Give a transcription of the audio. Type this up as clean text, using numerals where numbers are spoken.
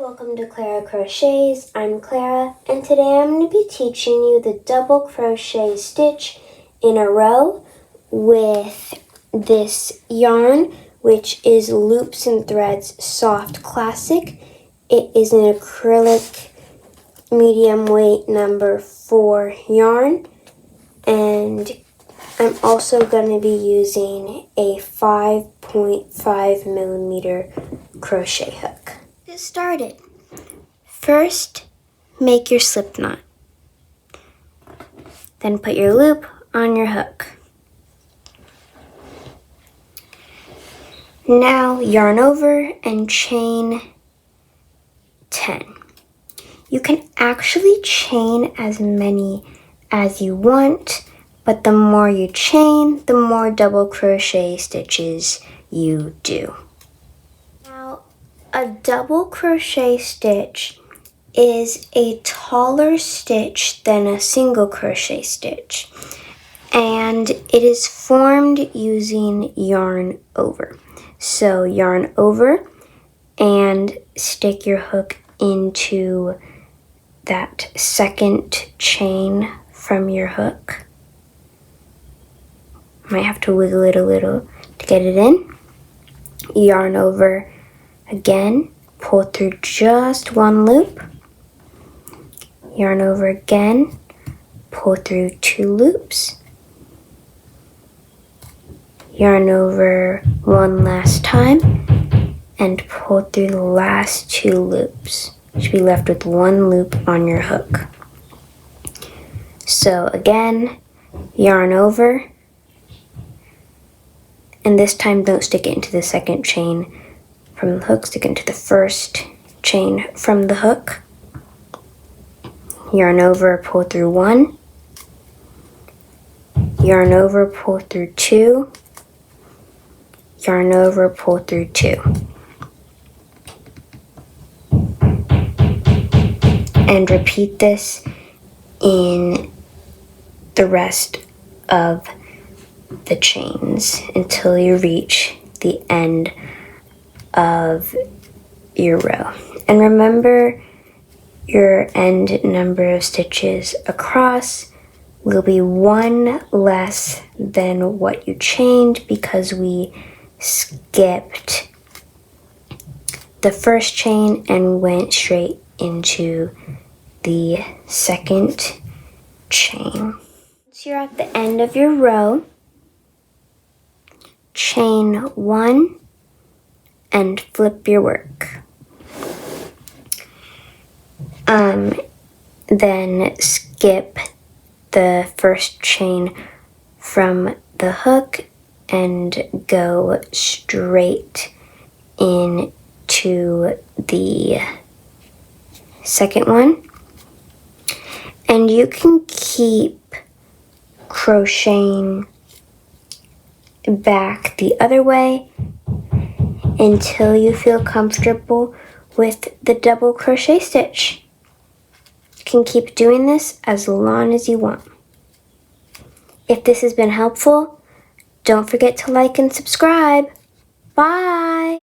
welcome to Clara Crochets. I'm Clara, and today I'm going to be teaching you the double crochet stitch in a row with this yarn, which is Loops and Threads Soft Classic. It is an acrylic medium weight number 4 yarn, and I'm also going to be using a 5.5 millimeter crochet hook. Get started. First, make your slip knot. Then put your loop on your hook. Now yarn over and chain 10. You can actually chain as many as you want, but the more you chain, the more double crochet stitches you do. Now, a double crochet stitch is a taller stitch than a single crochet stitch, and it is formed using yarn over. So yarn over and stick your hook into that second chain from your hook. Might have to wiggle it a little to get it in. Yarn over again, pull through just one loop. Yarn over again, pull through 2 loops. Yarn over one last time and pull through the last 2 loops. You should be left with 1 loop on your hook. So again, yarn over, and this time don't stick it into the second chain from the hook, stick it into the first chain from the hook. Yarn over, pull through 1. Yarn over, pull through 2. Yarn over, pull through 2. And repeat this in the rest of the chains until you reach the end of your row. And remember, your end number of stitches across will be 1 less than what you chained because we skipped the first chain and went straight into the second chain. Once you're at the end of your row, chain 1 and flip your work. Then skip the first chain from the hook and go straight into the second one. And you can keep crocheting back the other way until you feel comfortable with the double crochet stitch. You can keep doing this as long as you want. If this has been helpful, don't forget to like and subscribe. Bye!